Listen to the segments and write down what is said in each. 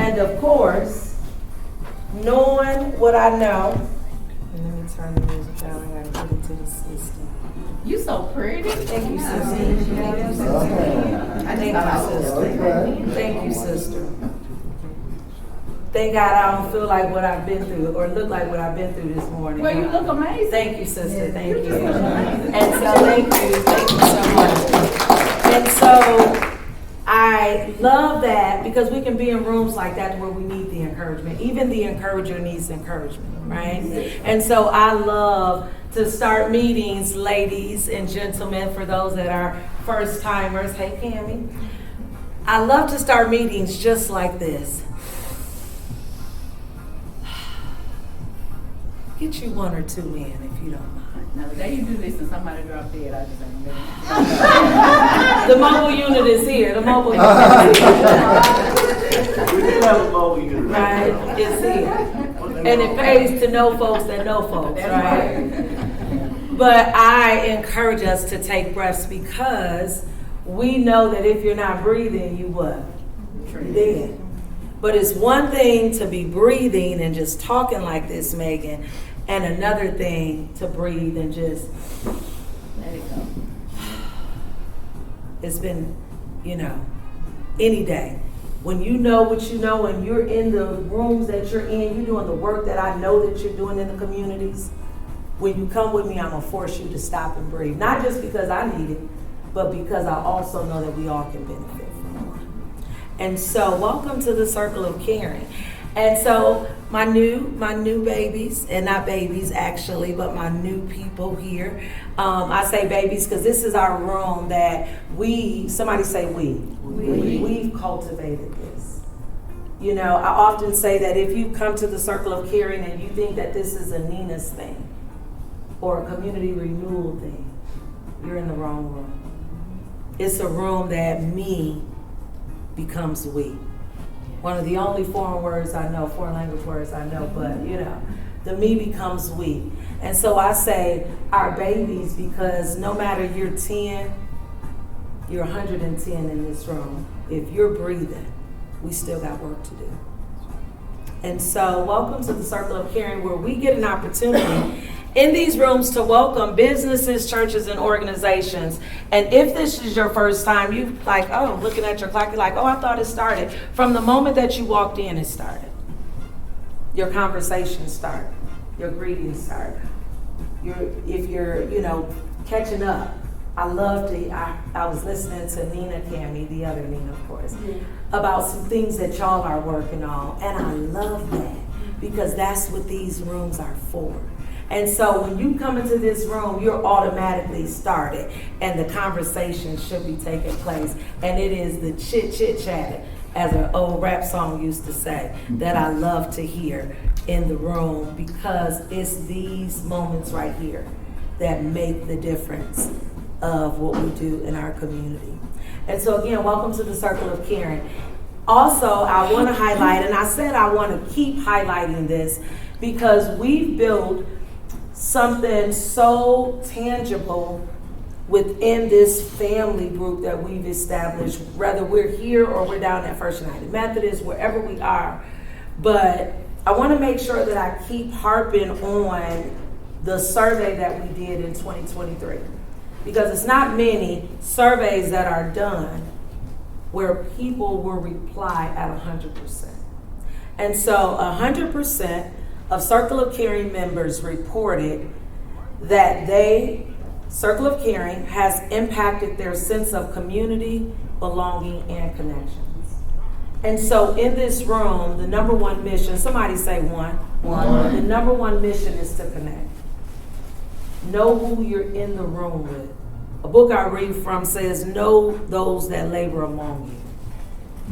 And of course, knowing what I know, and let me turn the music down, I gotta get it to the system. You so pretty. Thank you, sister. Thank you, sister. Thank you, sister. Thank God I don't feel like what I've been through or look like what I've been through this morning. Well, you look amazing. Thank you, sister. Thank you. And so thank you so much. And so I love that because we can be in rooms like that where we need the encouragement. Even the encourager needs encouragement, right? And so I love to start meetings, ladies and gentlemen, for those that are first timers. Hey, Cammie. I love to start meetings just like this. Get you one or two in if you don't mind. Now, the day you do this and somebody drop dead, I just ain't there. The mobile unit is here. The mobile unit is here. We do have a mobile unit. Right? It's here. And it pays to know folks that know folks, right? But I encourage us to take breaths because we know that if you're not breathing, you what? You're dead. But it's one thing to be breathing and just talking like this, Megan, and another thing to breathe and just let it go. It's been, any day. When you know what you know and you're in the rooms that you're in, you're doing the work that I know that you're doing in the communities. When you come with me, I'm going to force you to stop and breathe. Not just because I need it, but because I also know that we all can benefit from it. And so welcome to the Circle of Caring. And so my new babies, and not babies actually, but my new people here. I say babies because this is our room that somebody say we've cultivated this. I often say that if you come to the Circle of Caring and you think that this is a Nina's thing or a community renewal thing, you're in the wrong room. It's a room that me becomes we. One of the only foreign language words I know, but the me becomes we. And so I say our babies because no matter you're 10, you're 110 in this room. If you're breathing, we still got work to do. And so welcome to the Circle of Caring, where we get an opportunity in these rooms to welcome businesses, churches, and organizations. And if this is your first time, you looking at your clock, you're like, I thought it started. From the moment that you walked in, it started. Your conversation started. Your greetings started. If you're catching up. I was listening to Nina Cammie, the other Nina, of course, about some things that y'all are working on. And I love that because that's what these rooms are for. And so when you come into this room, you're automatically started and the conversation should be taking place. And it is the chit-chat, as an old rap song used to say, that I love to hear in the room because it's these moments right here that make the difference of what we do in our community. And so again, welcome to the Circle of Caring. Also, I want to highlight, and I said I want to keep highlighting this because we've built something so tangible within this family group that we've established, whether we're here or we're down at First United Methodist, wherever we are. But I want to make sure that I keep harping on the survey that we did in 2023. Because it's not many surveys that are done where people will reply at 100%. And so 100% of Circle of Caring members reported that Circle of Caring has impacted their sense of community, belonging, and connections. And so in this room, the number one mission, somebody say one. The number one mission is to connect. Know who you're in the room with. A book I read from says, know those that labor among you.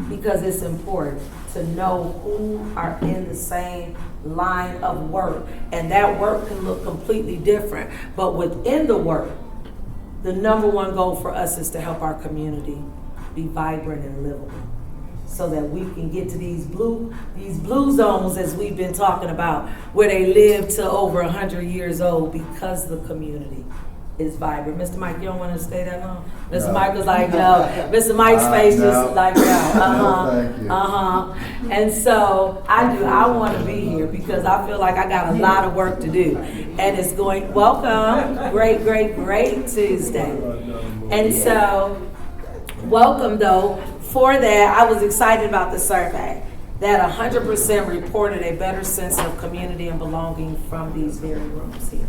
Because it's important to know who are in the same line of work. And that work can look completely different. But within the work, the number one goal for us is to help our community be vibrant and livable, so that we can get to these blue zones, as we've been talking about, where they live to over 100 years old because the community is vibrant. Mr. Mike, you don't want to stay that long? Mr. No. Mike was like, no. Mr. Mike's face No. just like, no. No, thank you. And so I want to be here because I feel like I got a lot of work to do. And it's going, welcome, great Tuesday. And so, welcome though. For that, I was excited about the survey that 100% reported a better sense of community and belonging from these very rooms here.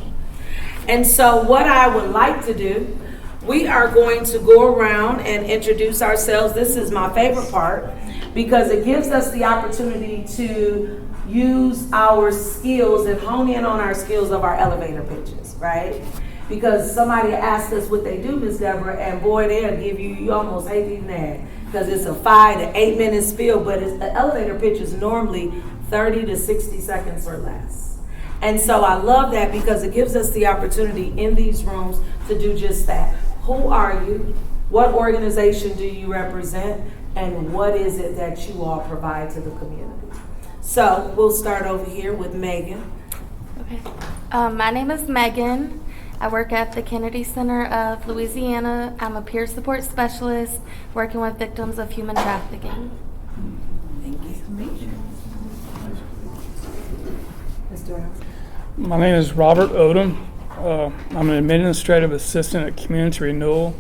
And so what I would like to do, we are going to go around and introduce ourselves. This is my favorite part because it gives us the opportunity to use our skills and hone in on our skills of our elevator pitches, right? Because somebody asked us what they do, Ms. Deborah, and boy, they'll give you almost hate even that because it's a 5 to 8 minute spiel, but the elevator pitch is normally 30 to 60 seconds or less. And so I love that because it gives us the opportunity in these rooms to do just that. Who are you? What organization do you represent? And what is it that you all provide to the community? So we'll start over here with Megan. Okay. My name is Megan. I work at the Kennedy Center of Louisiana. I'm a peer support specialist working with victims of human trafficking. Thank you. Mr. House. My name is Robert Odom. I'm an administrative assistant at Community Renewal,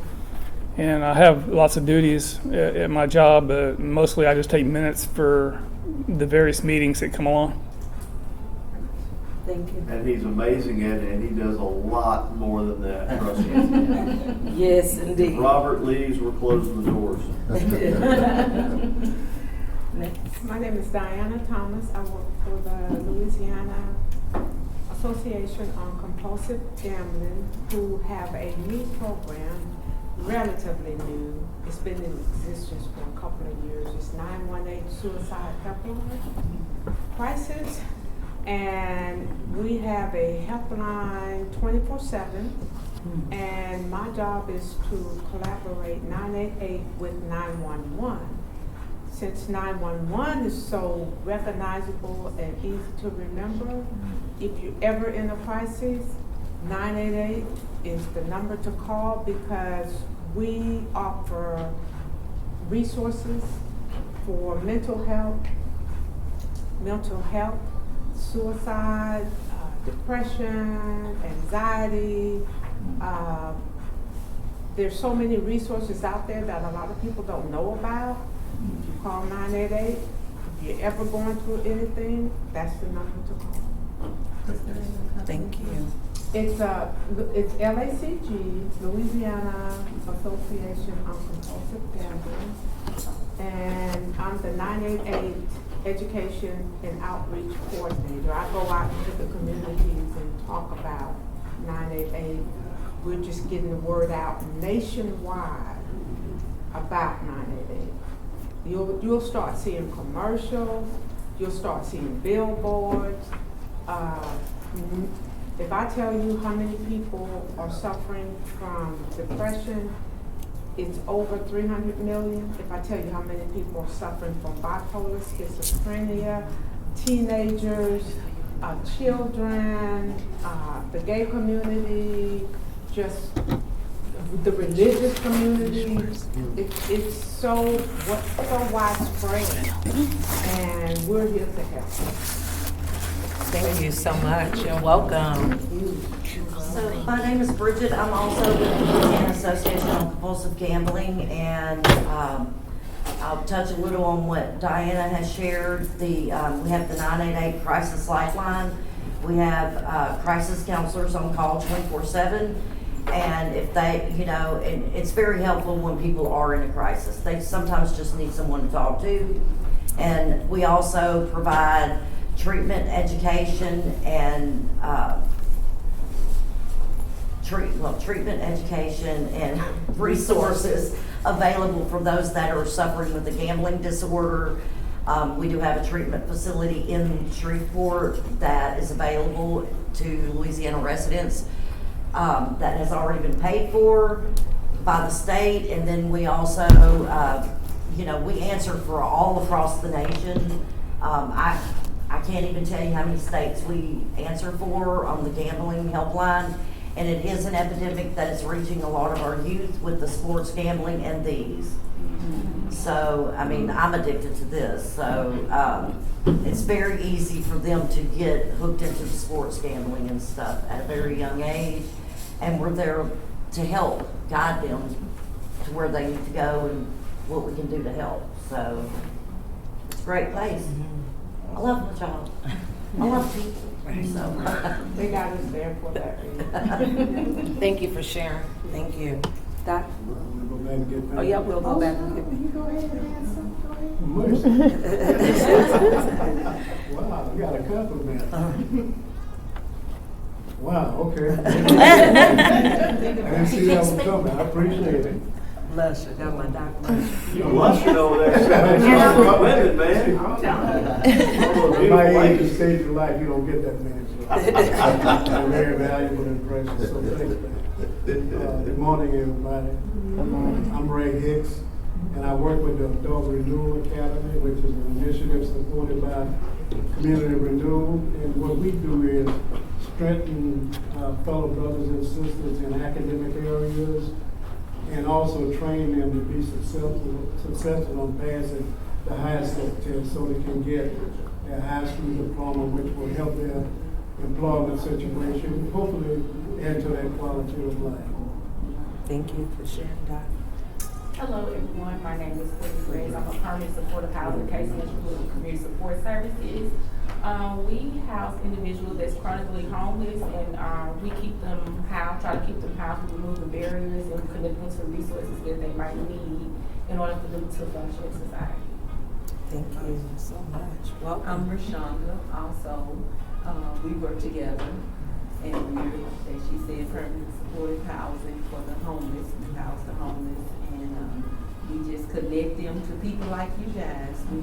and I have lots of duties at my job, but mostly I just take minutes for the various meetings that come along. Thank you. And he's amazing at it, and he does a lot more than that, trust me. Yes, If indeed. Robert leaves, we're closing the doors. Next. My name is Diana Thomas. I work for the Louisiana Association on Compulsive Gambling, who have a new program, relatively new. It's been in existence for a couple of years. It's 918 Suicide Helpline Crisis. And we have a helpline 24/7. And my job is to collaborate 988 with 911. Since 911 is so recognizable and easy to remember, if you're ever in a crisis, 988 is the number to call because we offer resources for mental health, suicide, depression, anxiety. There's so many resources out there that a lot of people don't know about. If you call 988, if you're ever going through anything, that's the number to call. Thank you. It's LACG, Louisiana Association on Compulsive Gambling, and I'm the 988 Education and Outreach Coordinator. I go out into the communities and talk about 988. We're just getting the word out nationwide about 988. You'll start seeing commercials, you'll start seeing billboards. If I tell you how many people are suffering from depression, it's over 300 million. If I tell you how many people are suffering from bipolar, schizophrenia, teenagers, children, the gay community, just the religious community, it's so widespread, and we're here to help. Thank you so much and welcome. So my name is Bridget. I'm also with the Louisiana Association on Compulsive Gambling, and I'll touch a little on what Diana has shared. We have the 988 Crisis Lifeline. We have crisis counselors on call 24/7. And if they, and it's very helpful when people are in a crisis. They sometimes just need someone to talk to. And we also provide treatment education and treatment education and resources available for those that are suffering with a gambling disorder. We do have a treatment facility in Shreveport that is available to Louisiana residents. That has already been paid for by the state, and then we also, we answer for all across the nation. I can't even tell you how many states we answer for on the gambling helpline, And it is an epidemic that is reaching a lot of our youth with the sports gambling and these. So, I mean, I'm addicted to this, so, it's very easy for them to get hooked into the sports gambling and stuff at a very young age. And we're there to help guide them to where they need to go and what we can do to help. So, it's a great place. I love my job. I love people. So, They got us there for that reason. Thank you for sharing. Thank you. Doc? We'll go back and get paid. Oh, yeah, we'll go back and get. You go ahead and ask some, go ahead. Mush. Wow, you got a compliment. Wow, okay. I didn't see that one coming, I appreciate it. Blush, I got my doc blush. You blushing over there, Sam. Women, man. At my age and stage of life, you don't get that many. So. Very valuable impression, so thanks, man. Good morning, everybody. I'm Ray Hicks, and I work with the Adult Renewal Academy, which is an initiative supported by Community Renewal. And what we do is strengthen fellow brothers and sisters in academic areas, and also train them to be successful on passing the high step test so they can get their high school diploma, which will help their employment situation, hopefully add to their quality of life. Thank you for sharing, Doc. Hello, everyone. My name is Courtney Graves. I'm a permanent supportive housing case manager with Community Support Services. We house individuals that's chronically homeless, and we keep them housed, try to keep them housed, remove the barriers, and connect them to resources that they might need in order for them to function in society. Thank you so much. I'm Welcome. Rashonda, also, we work together, and we're, as she said, permanent supportive housing for the homeless, we house the homeless, and we just connect them to people like you guys. We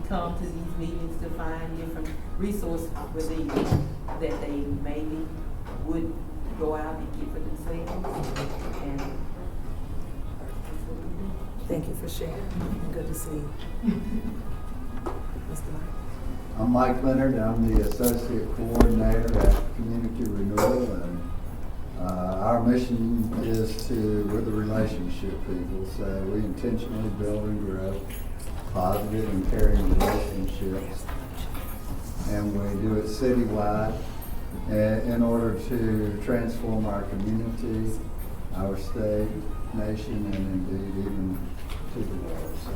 come to these meetings to find different resources within that they maybe would go out and get for themselves, and that's what we do. Thank you for sharing. Good to see you. Mr. Mike. I'm Mike Leonard. I'm the Associate Coordinator at Community Renewal, and our mission is we're the relationship people, so we intentionally build and grow positive and caring relationships. And we do it citywide in order to transform our community, our state, nation, and indeed even to the world. So.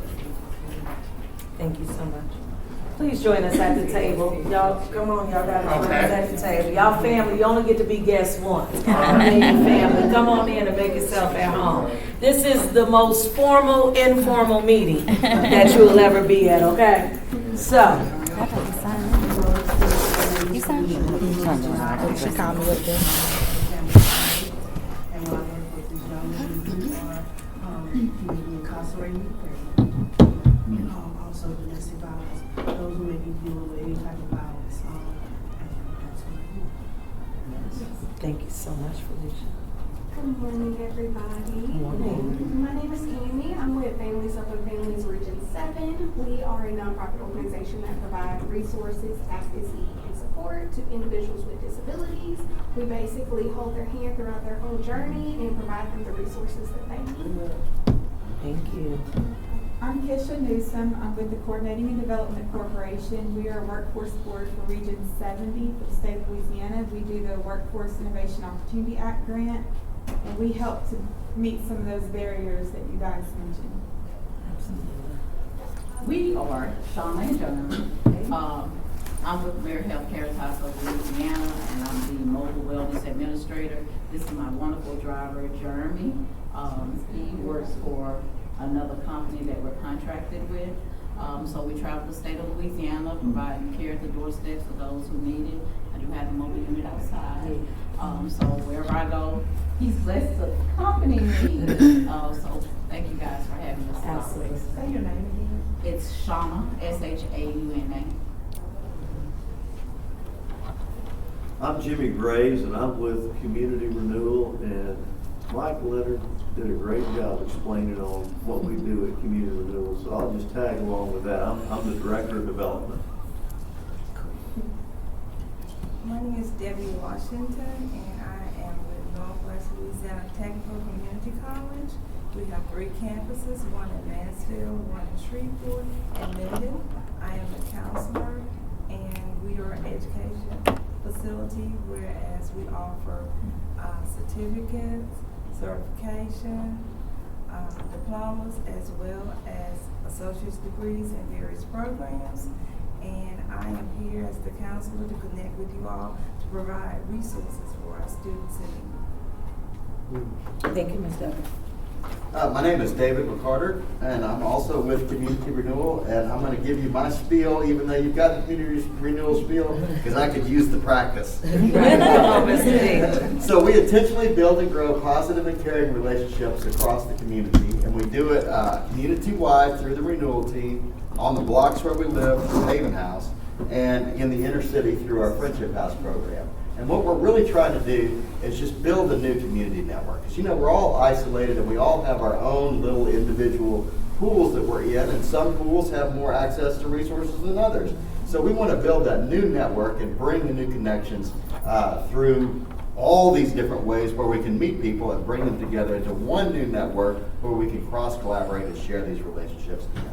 Thank you so much. Please join us at the table. Y'all, come on, y'all gotta join us at the table. Y'all family, you only get to be guests once. Family, come on in and make yourself at home. This is the most formal, informal meeting that you'll ever be at, okay? So. You sign? She called me up there. And while I work with these young men who are maybe incarcerated, and also domestic violence, those who may be dealing with any type of violence, and that's what I do. Thank you so much, Felicia. Good morning, everybody. Morning. My name is Amy. I'm with Families Up and Families Region 7. We are a nonprofit organization that provides resources, advocacy, and support to individuals with disabilities. We basically hold their hand throughout their whole journey and provide them the resources that they need. Thank you. I'm Kisha Newsom. I'm with the Coordinating and Development Corporation. We are a workforce board for Region 70 for the state of Louisiana. We do the Workforce Innovation Opportunity Act grant, and we help to meet some of those barriers that you guys mentioned. We are Shauna and John. I'm with Mary Health Caritas of Louisiana, and I'm the Mobile Wellness Administrator. This is my wonderful driver, Jeremy. He works for another company that we're contracted with. So we travel the state of Louisiana, providing care at the doorsteps for those who need it. I do have a mobile unit outside. So wherever I go, he's blessed to accompany me. So thank you guys for having us. Absolutely. Say your name again. It's Shauna, S-H-A-U-N-A. I'm Jimmy Graves, and I'm with Community Renewal, and Mike Leonard did a great job explaining on what we do at Community Renewal, so I'll just tag along with that. I'm the Director of Development. My name is Debbie Washington, and I am with Northwest Louisiana Technical Community College. We have 3 campuses, one in Mansfield, one in Shreveport, and Minden. I am a counselor, and we are an education facility, whereas we offer certificates, certification, diplomas, as well as associate's degrees in various programs. And I am here as the counselor to connect with you all to provide resources for our students in need. Thank you, Ms. Douglas. My name is David McCarter, and I'm also with Community Renewal, and I'm going to give you my spiel, even though you've got the Community Renewal spiel, because I could use the practice. So we intentionally build and grow positive and caring relationships across the community, and we do it community-wide through the renewal team, on the blocks where we live, through Haven House, and in the inner city through our Friendship House program. And what we're really trying to do is just build a new community network. Because, you know, we're all isolated and we all have our own little individual pools that we're in, and some pools have more access to resources than others. So we want to build that new network and bring the new connections through all these different ways where we can meet people and bring them together into one new network where we can cross-collaborate and share these relationships together.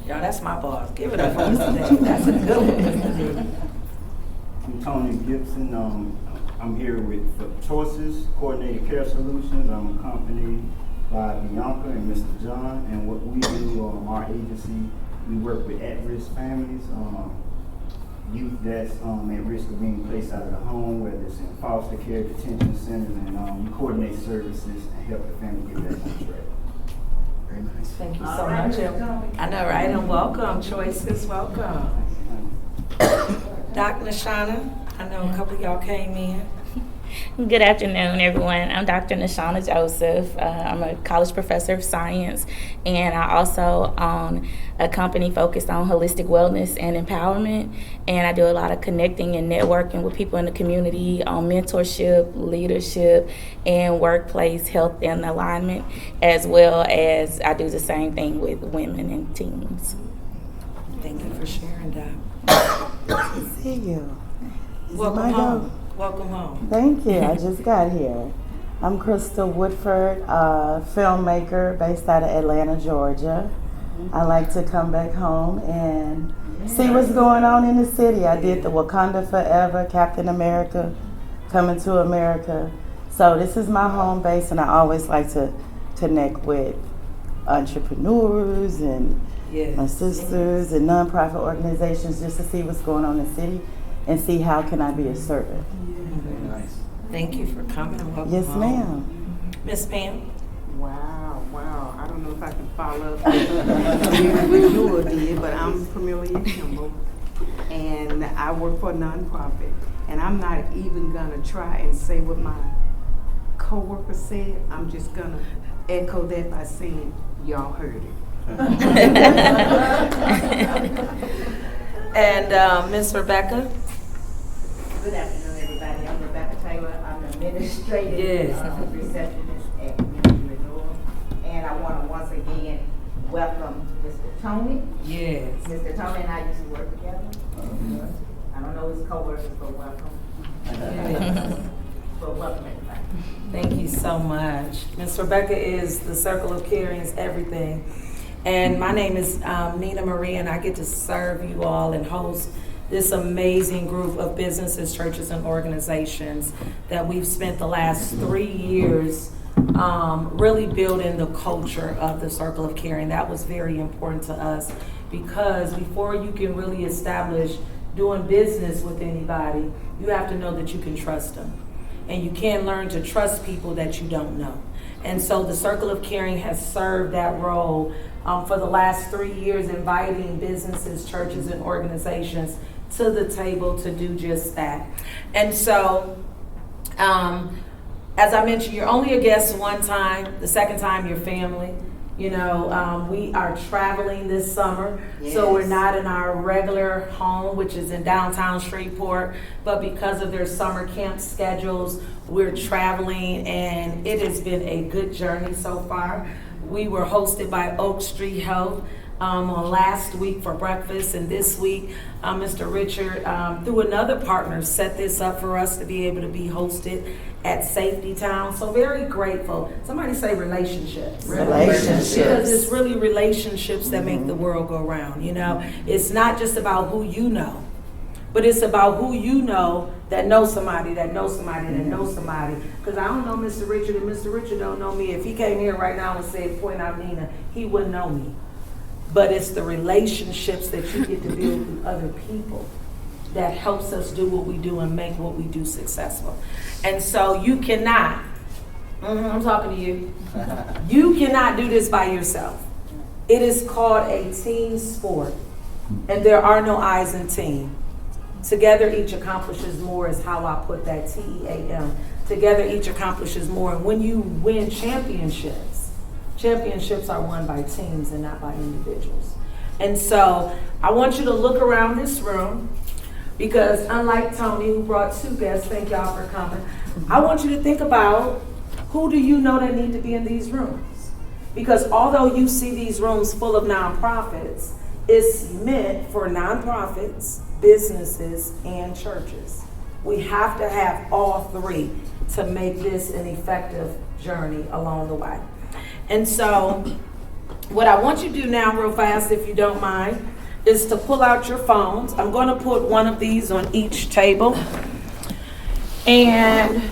Y'all, that's my boss. Give it up for Mr. That's a good one. I'm Tony Gibson. I'm here with Choices Coordinated Care Solutions. I'm accompanied by Bianca and Mr. John. And what we do, our agency, we work with at-risk families, youth that's at risk of being placed out of the home, whether it's in foster care, detention centers, and we coordinate services and help the family get back on track. Very nice. Thank you so much. I know, right? And welcome, Choices, welcome. Dr. Nashana, I know a couple of y'all came in. Good afternoon, everyone. I'm Dr. Nashana Joseph. I'm a college professor of science, and I also own a company focused on holistic wellness and empowerment. And I do a lot of connecting and networking with people in the community on mentorship, leadership, and workplace health and alignment, as well as I do the same thing with women and teens. Thank you for sharing that. Good to see you. Welcome home. Welcome home. Thank you. I just got here. I'm Crystal Woodford, filmmaker based out of Atlanta, Georgia. I like to come back home and see what's going on in the city. I did the Wakanda Forever, Captain America, Coming to America. So this is my home base, and I always like to connect with entrepreneurs and my sisters and nonprofit organizations just to see what's going on in the city and see how can I be a servant. Very nice. Thank you for coming and welcome Yes, home. ma'am. Miss Pam. Wow. I don't know if I can follow up what you did, but I'm Familiar Kimball, and I work for a nonprofit. And I'm not even gonna try and say what my coworker said. I'm just gonna echo that by saying, y'all heard it. And Miss Rebecca. Good afternoon, everybody. I'm Rebecca Taylor. I'm an administrative receptionist at Community Renewal. And I want to once again welcome Mr. Tony. Yes. Mr. Tony and I used to work together. I don't know his coworkers, but welcome. But welcome, everybody. Thank you so much. Miss Rebecca is the Circle of Caring is everything. And my name is Nina Marie, and I get to serve you all and host this amazing group of businesses, churches, and organizations that we've spent the last 3 years really building the culture of the Circle of Caring. That was very important to us because before you can really establish doing business with anybody, you have to know that you can trust them. And you can't learn to trust people that you don't know. And so the Circle of Caring has served that role for the last 3 years, inviting businesses, churches, and organizations to the table to do just that. And so, as I mentioned, you're only a guest one time. The second time, you're family. You know, we are traveling this summer, so we're not in our regular home, which is in downtown Shreveport, but because of their summer camp schedules, we're traveling, and it has been a good journey so far. We were hosted by Oak Street Health on last week for breakfast, and this week, Mr. Richard, through another partner, set this up for us to be able to be hosted at Safety Town. So very grateful. Somebody say relationships. Relationships. Because it's really relationships that make the world go round, you know. It's not just about who you know, but it's about who you know that knows somebody, that knows somebody, that knows somebody. Because I don't know Mr. Richard, and Mr. Richard don't know me. If he came here right now and said, point out Nina, he wouldn't know me. But it's the relationships that you get to build with other people that helps us do what we do and make what we do successful. And so you cannot, I'm talking to you, you cannot do this by yourself. It is called a team sport, and there are no I's in team. Together each accomplishes more is how I put that, TEAM. Together each accomplishes more. And when you win championships, championships are won by teams and not by individuals. And so I want you to look around this room, because unlike Tony, who brought 2 guests, thank y'all for coming, I want you to think about who do you know that need to be in these rooms? Because although you see these rooms full of nonprofits, it's meant for nonprofits, businesses, and churches. We have to have all 3 to make this an effective journey along the way. And so what I want you to do now real fast, if you don't mind, is to pull out your phones. I'm going to put one of these on each table. And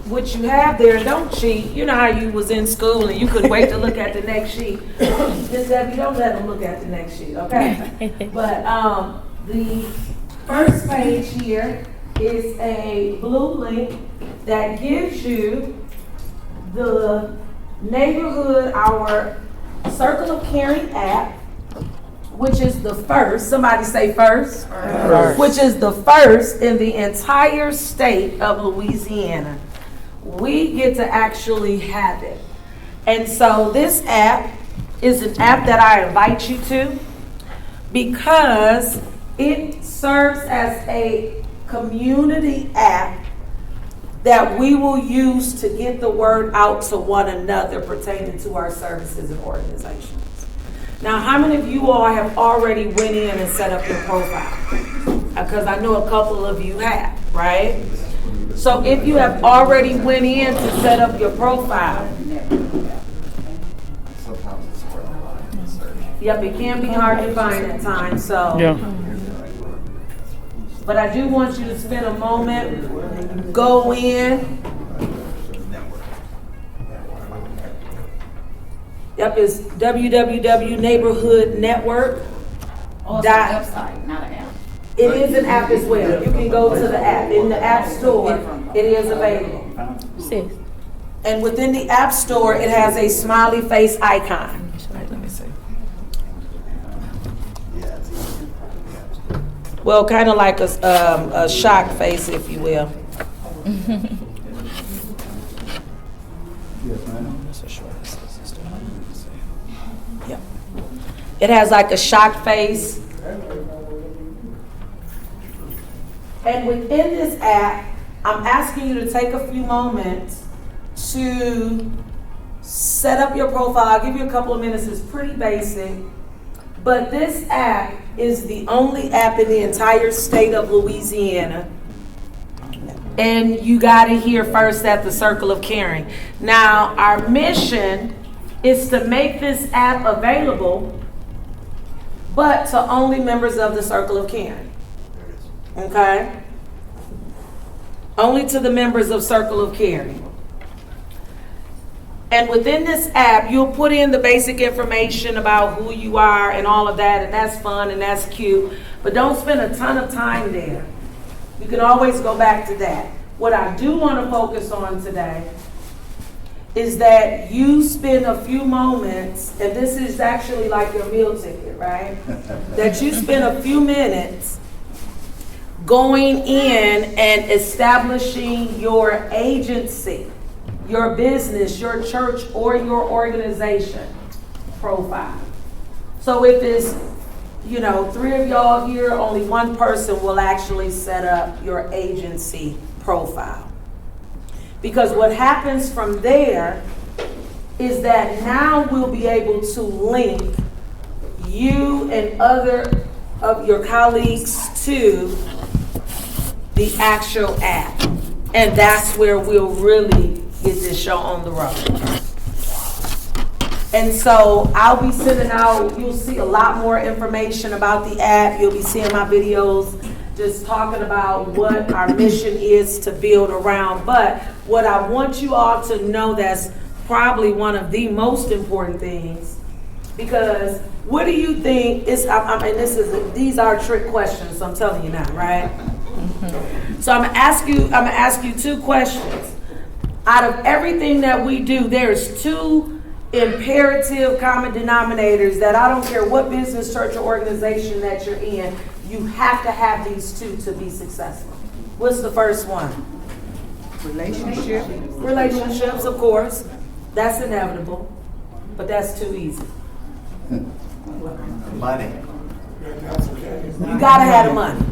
what you have there, don't cheat. You know how you was in school and you couldn't wait to look at the next sheet. Miss Debbie, don't let them look at the next sheet, okay? But the first page here is a blue link that gives you the neighborhood, our Circle of Caring app, which is the first, somebody say first, which is the first in the entire state of Louisiana. We get to actually have it. And so this app is an app that I invite you to, because it serves as a community app that we will use to get the word out to one another pertaining to our services and organizations. Now, how many of you all have already went in and set up your profile? Because I know a couple of you have, right? So if you have already went in to set up your profile, yep, it can be hard to find at times, so. Yeah. But I do want you to spend a moment, go in. Yep, it's www.neighborhoodnetwork. Oh, it's a website, not an app. It is an app as well. You can go to the app. In the App Store, it is available. And within the App Store, it has a smiley face icon. Let me see. Well, kind of like a shocked face, if you will. Yes, ma'am. Yep. It has like a shocked face. And within this app, I'm asking you to take a few moments to set up your profile. I'll give you a couple of minutes. It's pretty basic. But this app is the only app in the entire state of Louisiana. And you got it here first at the Circle of Caring. Now, our mission is to make this app available, but to only members of the Circle of Caring. Okay? Only to the members of Circle of Caring. And within this app, you'll put in the basic information about who you are and all of that, and that's fun and that's cute. But don't spend a ton of time there. You can always go back to that. What I do want to focus on today is that you spend a few moments, and this is actually like your meal ticket, right? That you spend a few minutes going in and establishing your agency, your business, your church, or your organization profile. So if it's, 3 of y'all here, only one person will actually set up your agency profile. Because what happens from there is that now we'll be able to link you and other of your colleagues to the actual app. And that's where we'll really get this show on the road. And so I'll be sending out, you'll see a lot more information about the app. You'll be seeing my videos just talking about what our mission is to build around. But what I want you all to know, that's probably one of the most important things, because what do you think is, these are trick questions, so I'm telling you now, right? So I'm gonna ask you two questions. Out of everything that we do, there's two imperative common denominators that I don't care what business, church, or organization that you're in, you have to have these two to be successful. What's the first one? Relationships, of course. That's inevitable, but that's too easy. Money. You gotta have the money.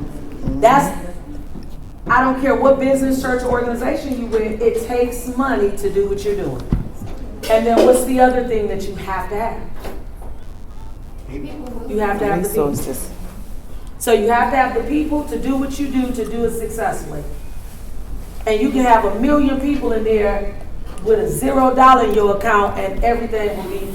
I don't care what business, church, or organization you're in, it takes money to do what you're doing. And then what's the other thing that you have to have? You have to have the people. So you have to have the people to do what you do, to do it successfully. And you can have 1 million people in there with a $0 in your account and everything will be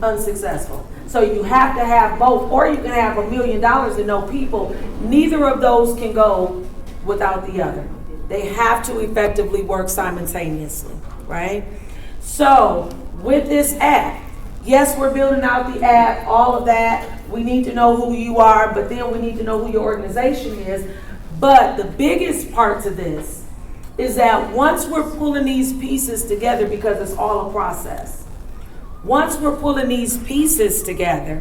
unsuccessful. So you have to have both, or you can have $1 million and no people. Neither of those can go without the other. They have to effectively work simultaneously, right? So with this app, yes, we're building out the app, all of that. We need to know who you are, but then we need to know who your organization is. But the biggest part to this is that once we're pulling these pieces together, because it's all a process, once we're pulling these pieces together,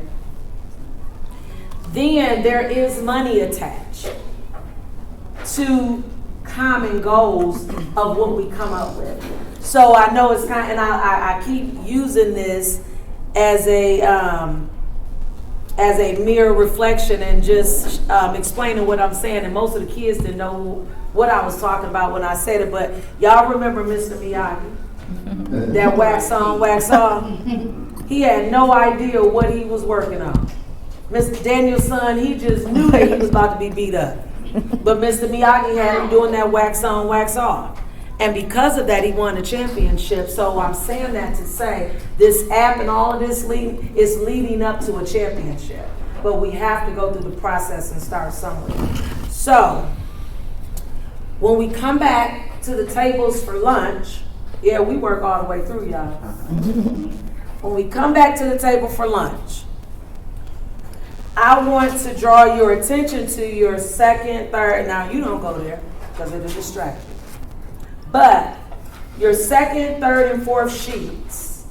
then there is money attached to common goals of what we come up with. So I know it's kind of, and I keep using this as a mirror reflection and just explaining what I'm saying. And most of the kids didn't know what I was talking about when I said it, but y'all remember Mr. Miyagi? That wax on, wax off? He had no idea what he was working on. Mr. Daniel's son, he just knew that he was about to be beat up. But Mr. Miyagi had him doing that wax on, wax off. And because of that, he won a championship. So I'm saying that to say this app and all of this is leading up to a championship. But we have to go through the process and start somewhere. So when we come back to the tables for lunch, yeah, we work all the way through, y'all. When we come back to the table for lunch, I want to draw your attention to your second, third, now you don't go there because it'll distract you. But your second, third, and fourth sheets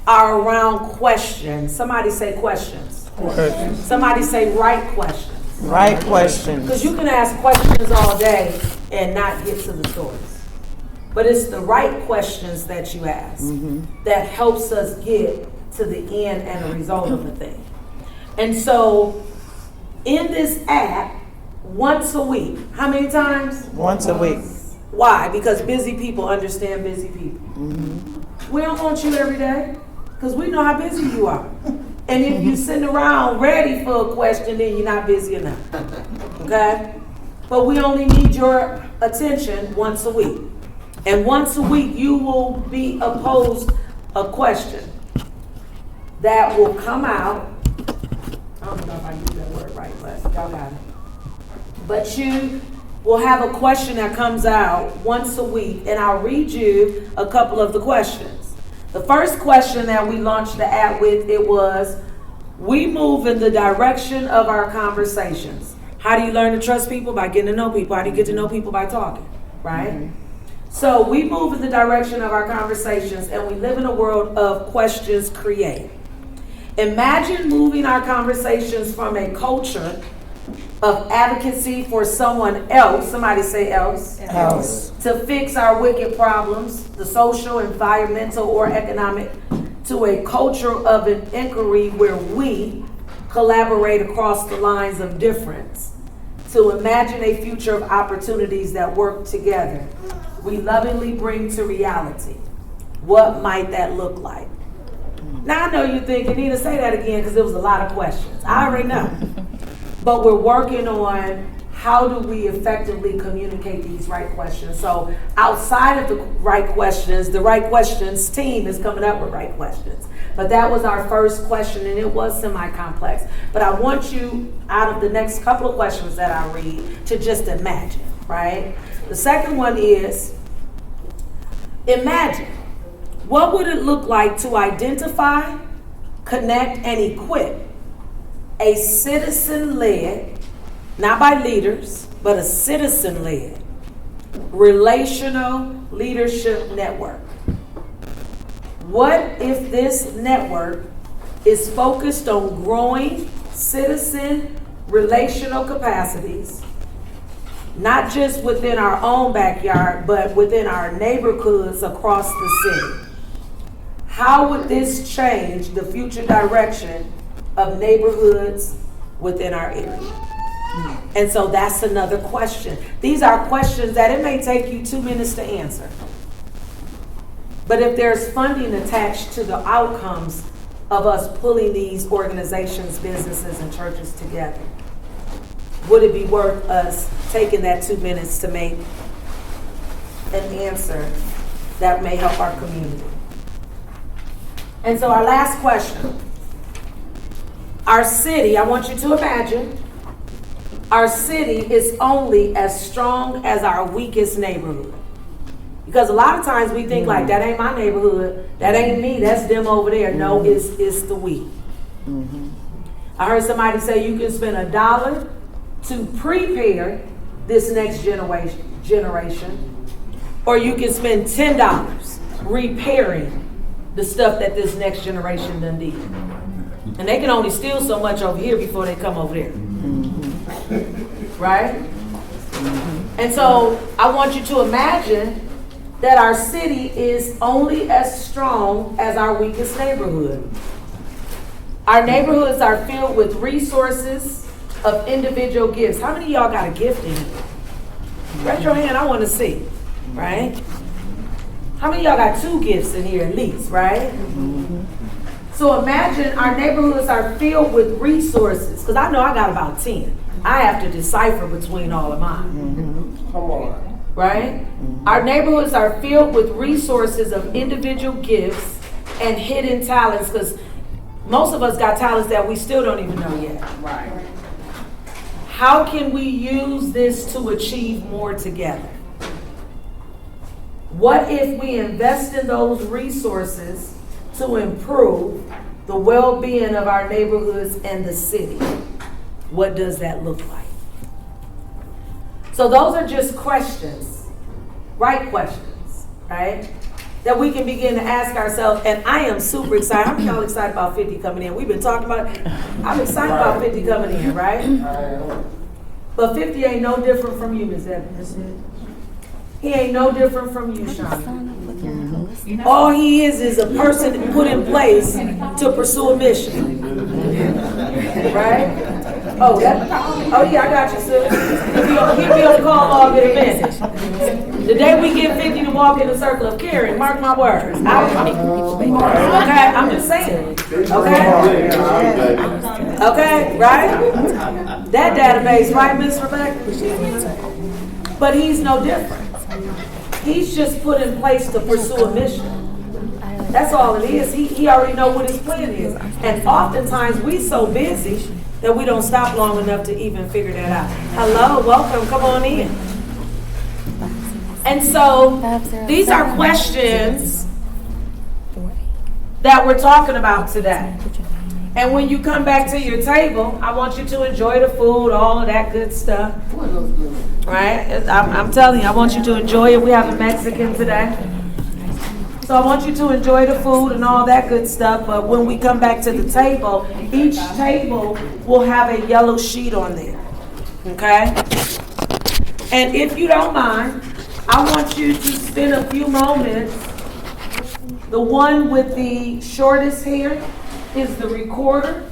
are around questions. Somebody say questions. Questions. Somebody say right questions. Right questions. Because you can ask questions all day and not get to the source. But it's the right questions that you ask that helps us get to the end and the result of the thing. And so in this app, once a week, how many times? Once a week. Why? Because busy people understand busy people. We don't want you every day because we know how busy you are. And if you sitting around ready for a question, then you're not busy enough. Okay? But we only need your attention once a week. And once a week, you will be posed a question that will come out. I don't know if I use that word right, but y'all got it. But you will have a question that comes out once a week, and I'll read you a couple of the questions. The first question that we launched the app with, it was, we move in the direction of our conversations. How do you learn to trust people? By getting to know people. How do you get to know people? By talking, right? So we move in the direction of our conversations, and we live in a world of questions create. Imagine moving our conversations from a culture of advocacy for someone else, somebody say else, to fix our wicked problems, the social, environmental, or economic, to a culture of an inquiry where we collaborate across the lines of difference, to imagine a future of opportunities that work together. We lovingly bring to reality. What might that look like? Now I know you're thinking, Nina, say that again, because there was a lot of questions. I already know. But we're working on how do we effectively communicate these right questions. So outside of the right questions team is coming up with right questions. But that was our first question, and it was semi-complex. But I want you, out of the next couple of questions that I read, to just imagine, right? The second one is, imagine, what would it look like to identify, connect, and equip a citizen-led, not by leaders, but a citizen-led, relational leadership network? What if this network is focused on growing citizen relational capacities, not just within our own backyard, but within our neighborhoods across the city? How would this change the future direction of neighborhoods within our area? And so that's another question. These are questions that it may take you 2 minutes to answer. But if there's funding attached to the outcomes of us pulling these organizations, businesses, and churches together, would it be worth us taking that 2 minutes to make an answer that may help our community? And so our last question. Our city, I want you to imagine, our city is only as strong as our weakest neighborhood. Because a lot of times we think like, that ain't my neighborhood, that ain't me, that's them over there. No, it's the we. I heard somebody say you can spend $1 to prepare this next generation, or you can spend $10 repairing the stuff that this next generation done did. And they can only steal so much over here before they come over there. Right? And so I want you to imagine that our city is only as strong as our weakest neighborhood. Our neighborhoods are filled with resources of individual gifts. How many of y'all got a gift in here? Raise your hand, I want to see. Right? How many of y'all got 2 gifts in here at least, right? So imagine our neighborhoods are filled with resources, because I know I got about 10. I have to decipher between all of mine. Come on. Right? Our neighborhoods are filled with resources of individual gifts and hidden talents, because most of us got talents that we still don't even know yet. Right. How can we use this to achieve more together? What if we invest in those resources to improve the well-being of our neighborhoods and the city? What does that look like? So those are just questions, right questions, right? That we can begin to ask ourselves, and I am super excited. How many of y'all excited about 50 coming in? We've been talking about it. I'm excited about 50 coming in, right? But 50 ain't no different from you, Ms. Evans. He ain't no different from you, Shawnee. All he is a person put in place to pursue a mission. Right? Oh, yeah, I got you, sis. He'll be on the call log in a minute. The day we get 50 to walk in the circle of caring, mark my words. Okay, I'm just saying. Okay? Okay, right? That database, right, Miss Rebecca? But he's no different. He's just put in place to pursue a mission. That's all it is. He already know what his plan is. And oftentimes we so busy that we don't stop long enough to even figure that out. Hello, welcome, come on in. And so these are questions that we're talking about today. And when you come back to your table, I want you to enjoy the food, all of that good stuff. Right? I'm telling you, I want you to enjoy it. We have a Mexican today. So I want you to enjoy the food and all that good stuff. But when we come back to the table, each table will have a yellow sheet on there. Okay? And if you don't mind, I want you to spend a few moments. The one with the shortest hair is the recorder.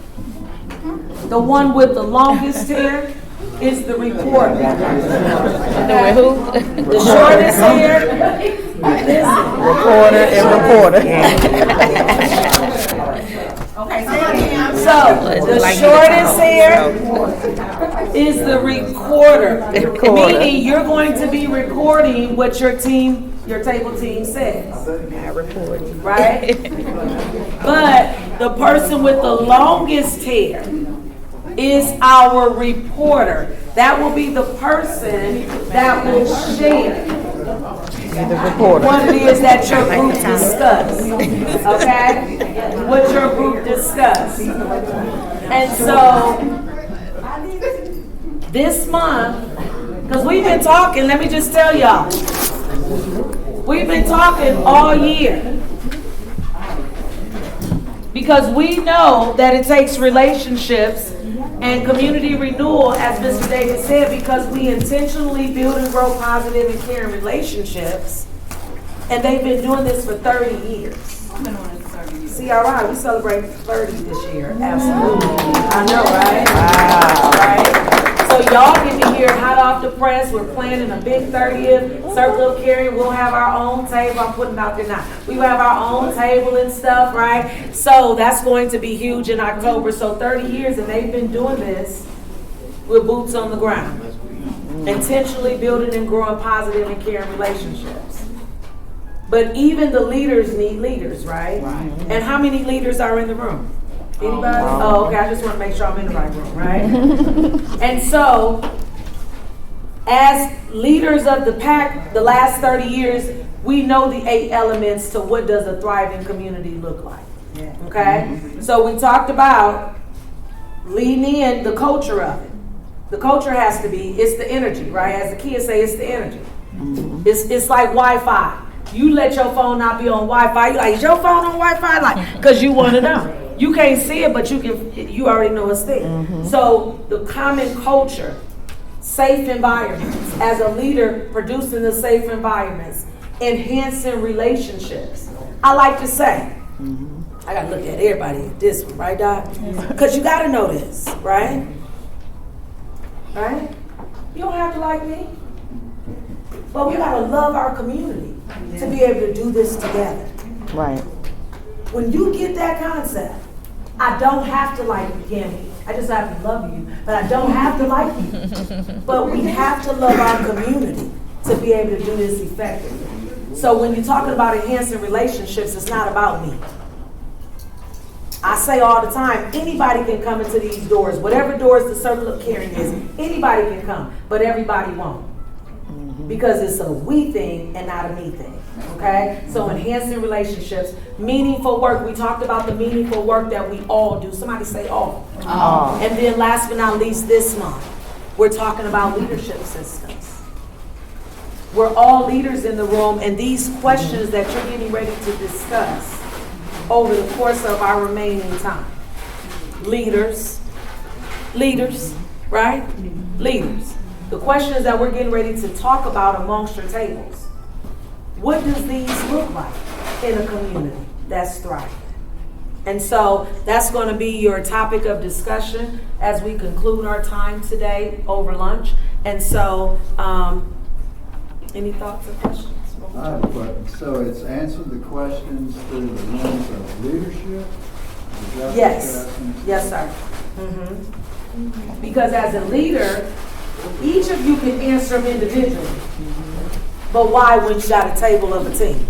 The one with the longest hair is the reporter. The shortest hair. Reporter and reporter. the shortest here is the recorder. Meaning you're going to be recording what your table team says. Right? But the person with the longest hair is our reporter. That will be the person that will share what it is that your group discussed. Okay? What your group discussed. And so, this month, because we've been talking, let me just tell y'all, we've been talking all year. Because we know that it takes relationships and community renewal, as Mr. Davis said, because we intentionally build and grow positive and caring relationships. And they've been doing this for 30 years. CRI, we celebrate 30 this year. Absolutely. I know, right? Wow. Right? So y'all get to hear hot off the press. We're planning a big 30th Circle of Caring. We'll have our own table. I'm putting it out there now. We will have our own table and stuff, right? So that's going to be huge in October. So 30 years, and they've been doing this with boots on the ground. Intentionally building and growing positive and caring relationships. But even the leaders need leaders, right? And how many leaders are in the room? Anybody? Oh, okay. I just want to make sure I'm in the right room, right? And so, as leaders of the pack, the last 30 years, we know the 8 elements to what does a thriving community look like. Okay? So we talked about leading in the culture of it. The culture has to be, it's the energy, right? As the kids say, it's the energy. It's like Wi-Fi. You let your phone not be on Wi-Fi. You like, is your phone on Wi-Fi? Like, because you want to know. You can't see it, but you already know it's there. So the common culture, safe environments, as a leader, producing the safe environments, enhancing relationships. I like to say, I got to look at everybody at this one, right, Doc? Because you got to know this, right? Right? You don't have to like me. But we got to love our community to be able to do this together. Right. When you get that concept, I don't have to like you, Cammy. I just have to love you, but I don't have to like you. But we have to love our community to be able to do this effectively. So when you're talking about enhancing relationships, it's not about me. I say all the time, anybody can come into these doors. Whatever doors the Circle of Caring is, anybody can come, but everybody won't. Because it's a we thing and not a me thing. Okay? So enhancing relationships, meaningful work. We talked about the meaningful work that we all do. Somebody say all. And then last but not least, this month, we're talking about leadership systems. We're all leaders in the room, and these questions that you're getting ready to discuss over the course of our remaining time. Leaders, right? Leaders. The questions that we're getting ready to talk about amongst your tables. What does these look like in a community that's thriving? And so that's going to be your topic of discussion as we conclude our time today over lunch. And so, any thoughts or questions? I have a question. So it's answered the questions through the lens of leadership? Is that Yes. Yes, sir. Because as a leader, each of you can answer them individually. But why when you got a table of a team?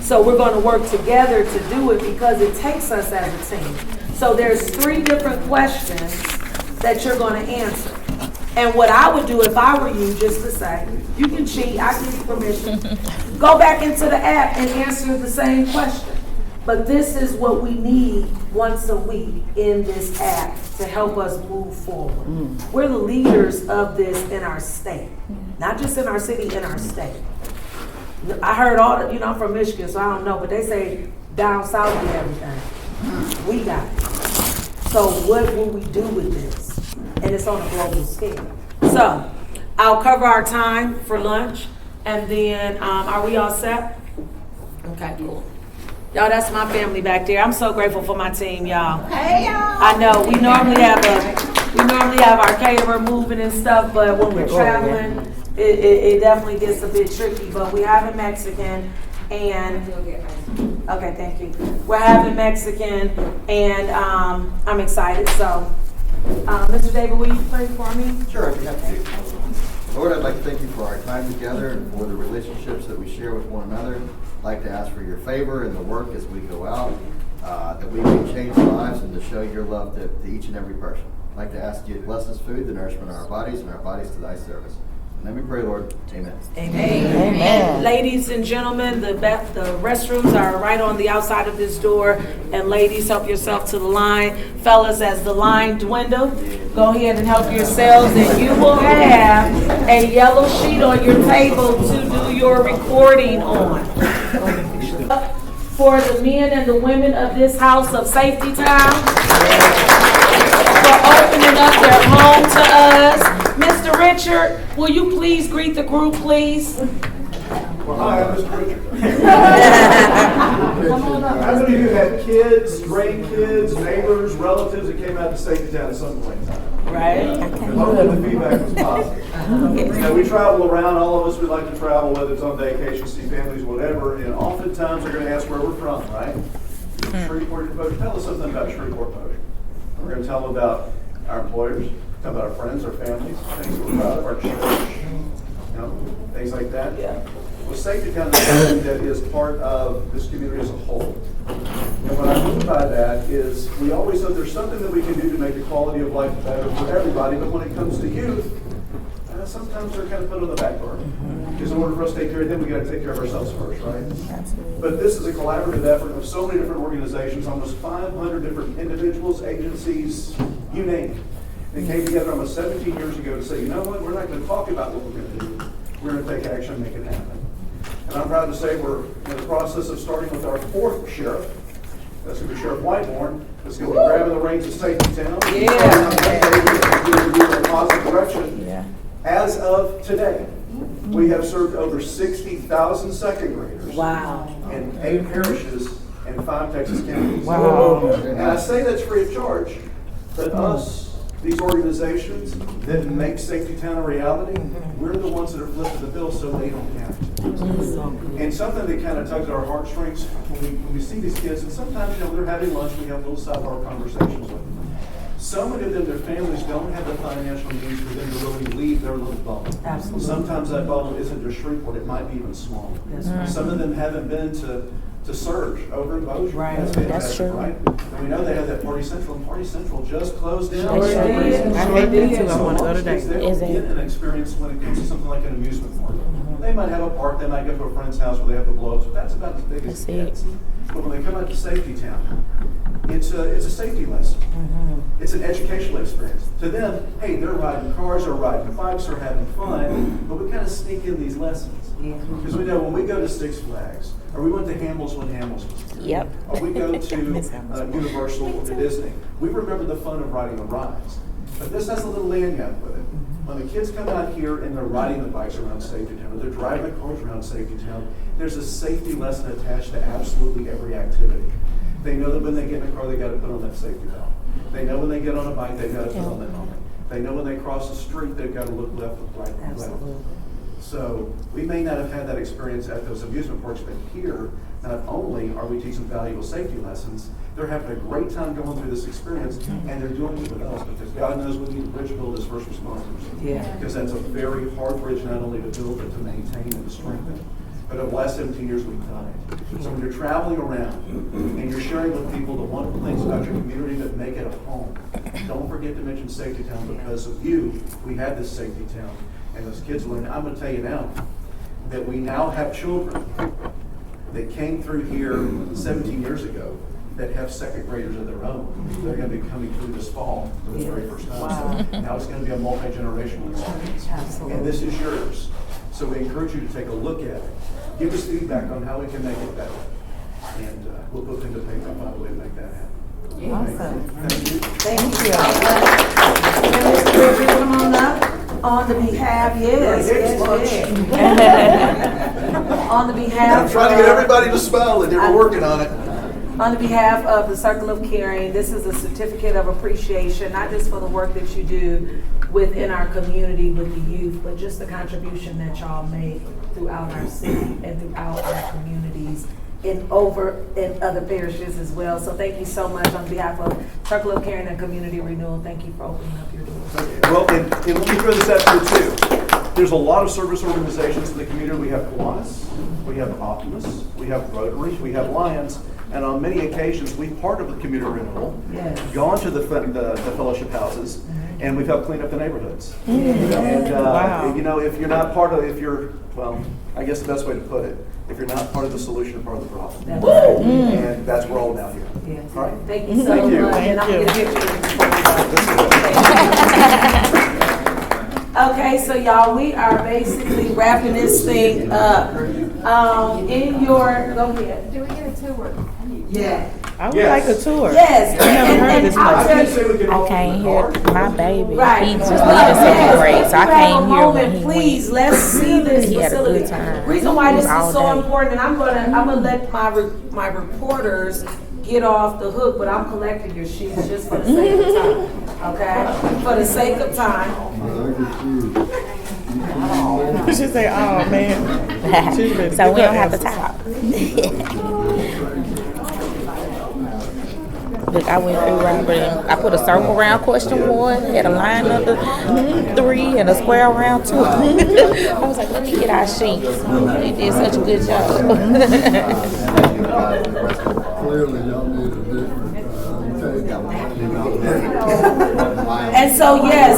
So we're going to work together to do it because it takes us as a team. So there's 3 different questions that you're going to answer. And what I would do if I were you, just to say, you can cheat, I give you permission. Go back into the app and answer the same question. But this is what we need once a week in this app to help us move forward. We're the leaders of this in our state. Not just in our city, in our state. I heard all the, I'm from Michigan, so I don't know, but they say down south we everything. We got it. So what will we do with this? And it's on a global scale. So I'll cover our time for lunch, and then are we all set? Okay, cool. Y'all, that's my family back there. I'm so grateful for my team, y'all. Hey, y'all. I know we normally have our caterer moving and stuff, but when we're traveling, it definitely gets a bit tricky. But we have a Mexican, and, okay, thank you. We're having Mexican, and I'm excited, so. Mr. David, will you pray for me? Sure, I'd be happy to. Lord, I'd like to thank you for our time together and for the relationships that we share with one another. I'd like to ask for your favor in the work as we go out, that we may change lives and to show your love to each and every person. I'd like to ask you to bless this food, the nourishment of our bodies, and our bodies to thy service. And let me pray, Lord. Amen. Amen. Amen. Ladies and gentlemen, the restrooms are right on the outside of this door. And ladies, help yourself to the line. Fellas, as the line dwindles, go ahead and help yourselves. And you will have a yellow sheet on your table to do your recording on. For the men and the women of this house of Safety Town, for opening up their home to us. Mr. Richard, will you please greet the group, please? Well, hi, I'm Mr. Richard. How many of you had kids, grandkids, neighbors, relatives that came out to Safety Town at some point in time? Right. Hopefully the feedback was positive. Now, we travel around, all of us, we like to travel, whether it's on vacation, see families, whatever, and oftentimes they're going to ask where we're from, right? Shreveport, tell us something about Shreveport Potion. We're going to tell them about our employers, tell them about our friends, our families, things we're proud of, our church, things like that. Yeah. Well, Safety Town is something that is part of this community as a whole. And what I mean by that is we always know there's something that we can do to make the quality of life better for everybody, but when it comes to youth, sometimes they're kind of put on the back burner. Because in order for us to take care of them, we got to take care of ourselves first, right? Absolutely. But this is a collaborative effort of so many different organizations, almost 500 different individuals, agencies, you name it. They came together almost 17 years ago to say, you know what, we're not going to talk about what we're going to do. We're going to take action and make it happen. And I'm proud to say we're in the process of starting with our 4th sheriff. That's going to be Sheriff Whitehorn. That's going to be grabbing the reins of Safety Town. Yeah. In a positive direction. Yeah. As of today, we have served over 60,000 second graders. Wow. In 8 parishes and 5 Texas counties. Wow. And I say that's free of charge, but these organizations that make Safety Town a reality, we're the ones that are flipping the bill so they don't have to. And something that kind of tugs at our heartstrings when we see these kids, and sometimes they're having lunch, we have little sidebar conversations with them. So many of them, their families don't have the financial means for them to really leave their little bubble. Absolutely. Sometimes that bubble isn't just Shreveport, it might be even smaller. That's right. Some of them haven't been to Surge over in Bossier. Right. That's true. Right? And we know they have that Party Central, and Party Central just closed down. I did too. I want to go today. They don't get an experience when it comes to something like an amusement park. They might have a park, they might go to a friend's house where they have the blow-ups, but that's about as big as it gets. But when they come out to Safety Town, it's a safety lesson. It's an educational experience. To them, hey, they're riding cars, they're riding bikes, they're having fun, but we kind of sneak in these lessons. Because we know when we go to Six Flags, or we went to Hamels when Hamels was here, or we go to Universal or to Disney, we remember the fun of riding the rides. But this has a little lanyard with it. When the kids come out here and they're riding the bikes around Safety Town, or they're driving the cars around Safety Town, there's a safety lesson attached to absolutely every activity. They know that when they get in a car, they got to put on that safety belt. They know when they get on a bike, they've got to put on that helmet. They know when they cross the street, they've got to look left, look right, look left. So we may not have had that experience at those amusement parks, but here, not only are we teaching valuable safety lessons, they're having a great time going through this experience, and they're doing it with us because God knows we need a bridge build as first responders. Yeah. Because that's a very hard bridge not only to build, but to maintain and to strengthen. But over the last 17 years, we've done it. So when you're traveling around and you're sharing with people the wonderful things about your community that make it a home, don't forget to mention Safety Town. Because of you, we have this Safety Town. And those kids learn. I'm going to tell you now that we now have children that came through here 17 years ago that have second graders of their own. They're going to be coming through this fall for the very first time. Wow. So now it's going to be a multi-generational experience. Absolutely. And this is yours. So we encourage you to take a look at it. Give us feedback on how we can make it better. And we'll put things to paper by the way to make that happen. Awesome. Thank you. Thank you. And Mr. Richard, come on up. On the behalf, on the behalf. I'm trying to get everybody to smile, and we're working on it. On behalf of the Circle of Caring, this is a certificate of appreciation, not just for the work that you do within our community with the youth, but just the contribution that y'all make throughout our city and throughout our communities in other parishes as well. So thank you so much on behalf of Circle of Caring and Community Renewal. Thank you for opening up your doors. Well, and let me throw this out here too. There's a lot of service organizations in the community. We have Kiwanis, we have Optimus, we have Rotary, we have Lions, and on many occasions we've part of the community renewal, gone to the fellowship houses, and we've helped clean up the neighborhoods. And you know, if you're not part of, well, I guess the best way to put it, if you're not part of the solution, you're part of the problem. And that's where we're all about here. Yes. All right. Thank you so much. And I'm going to get you. Okay, so y'all, we are basically wrapping this thing up. Go ahead. Do we get a tour? Yeah. I would like a tour. Yes. I never heard this place. I came here, my baby, Right. he just leaving second grade, so I came here when he Please, went. let's see this He had a facility. good time. Reason why this All is so day. important, and I'm gonna let my reporters get off the hook, but I'm collecting your sheets just for the sake of time, okay? For the sake of time. She say, "Oh man." So we don't have to talk. Look, I went through Robert and I put a circle around question 1, had a line number 3, and a square around 2. I was like, let me get our sheets. They did such a good job. Clearly, y'all need a different And so, yes,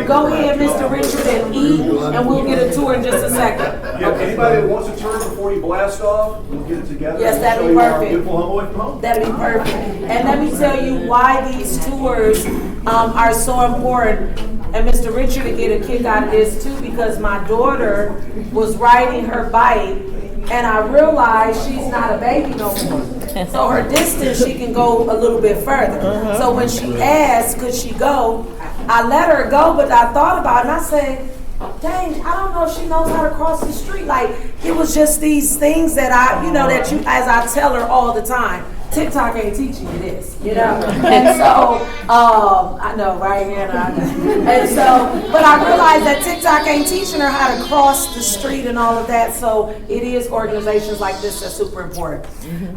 go ahead, Mr. Richard, and eat, and we'll get a tour in just a second. Yeah, anybody that wants a tour before you blast off, we'll get it together. Yes, that'd Show be you our perfect. beautiful home away from home. That'd be perfect. And let me tell you why these tours are so important. And Mr. Richard will get a kick out of this too, because my daughter was riding her bike, and I realized she's not a baby no more. So her distance, she can go a little bit further. So when she asked, could she go, I let her go, but I thought about it, and I said, dang, I don't know if she knows how to cross the street. Like, it was just these things that as I tell her all the time, TikTok ain't teaching you this, you know? And so, I know, right here, and so, but I realized that TikTok ain't teaching her how to cross the street and all of that, so it is organizations like this that's super important.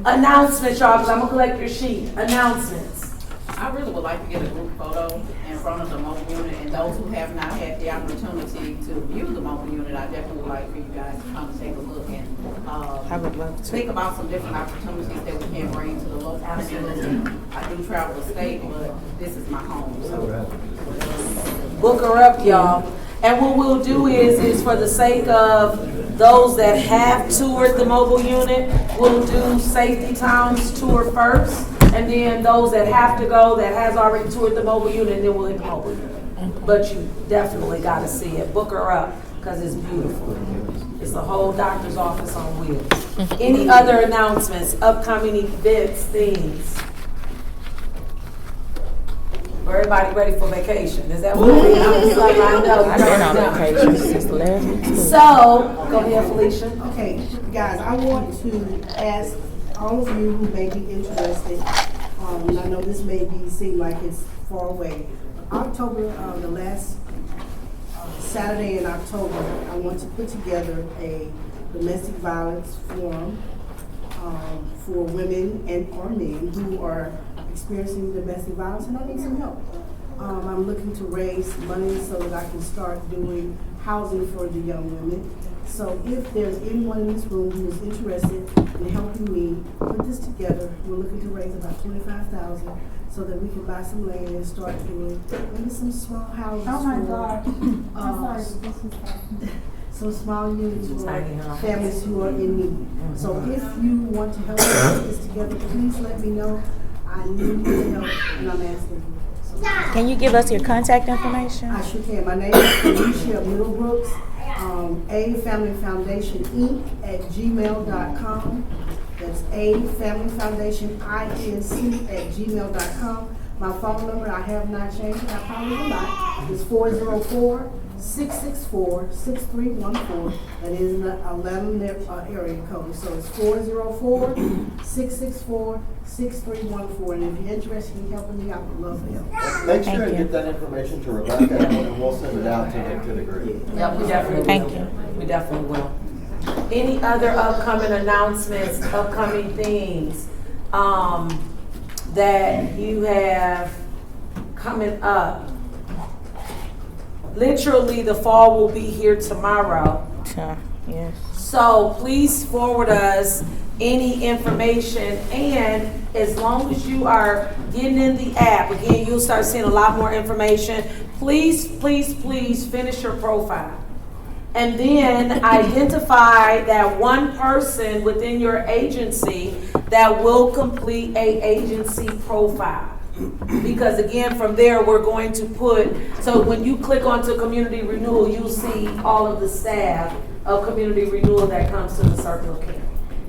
Announcements, y'all, because I'm gonna collect your sheet. Announcements. I really would like to get a group photo in front of the mobile unit, and those who have not had the opportunity to view the mobile unit, I definitely would like for you guys to come take a look and I would love to. think about some different opportunities that we can bring to the local community. I do travel the state, but this is my home, so. Book her up, y'all. And what we'll do is for the sake of those that have toured the mobile unit, we'll do Safety Town's tour first. And then those that have to go, that has already toured the mobile unit, and then we'll hit the mobile unit. But you definitely got to see it. Book her up, because it's beautiful. It's the whole doctor's office on wheels. Any other announcements, upcoming events, things? Everybody ready for vacation? Is that what we're doing? I've been on vacation since last week. So, go ahead, Felicia. Okay, guys, I want to ask all of you who may be interested, and I know this may seem like it's far away. October, the last Saturday in October, I want to put together a domestic violence forum for women and or men who are experiencing domestic violence and I need some help. I'm looking to raise money so that I can start doing housing for the young women. So if there's anyone in this room who is interested in helping me put this together, we're looking to raise about $25,000 so that we can buy some land and start doing maybe some small houses. Oh my for, God. I'm sorry, this is happening. some small units for families who are in need. So if you want to help us put this together, please let me know. I need your help, and I'm asking you. So, Can you give us your contact information? I sure can. My name is Felicia Middlebrooks, A Family Foundation Inc. at gmail.com. That's A Family Foundation INC at gmail.com. My phone number I have not changed, I probably will not, is 664-6314. That is in the Atlanta area code. So it's 404-664-6314. And if you're interested in helping me, I would love to help. Make sure and get that information to Rebecca, and we'll send it out to the group. Yeah, we definitely Thank will. you. We definitely will. Any other upcoming announcements, upcoming things that you have coming up? Literally, the fall will be here tomorrow. Sure. Yes. So please forward us any information, and as long as you are getting in the app, again, you'll start seeing a lot more information. Please, please, please finish your profile. And then identify that one person within your agency that will complete a agency profile. Because again, from there, we're going to put, so when you click onto Community Renewal, you'll see all of the staff of Community Renewal that comes to the Circle of Care.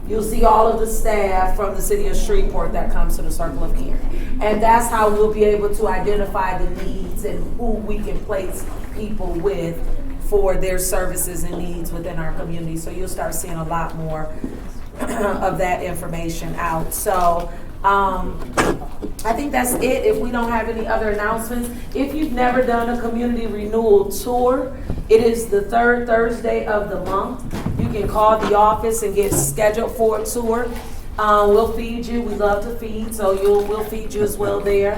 You'll see all of the staff from the city of Shreveport that comes to the Circle of Care. And that's how we'll be able to identify the needs and who we can place people with for their services and needs within our community. So you'll start seeing a lot more of that information out. So I think that's it. If we don't have any other announcements, if you've never done a community renewal tour, it is the third Thursday of the month. You can call the office and get scheduled for a tour. We'll feed you. We love to feed, so we'll feed you as well there.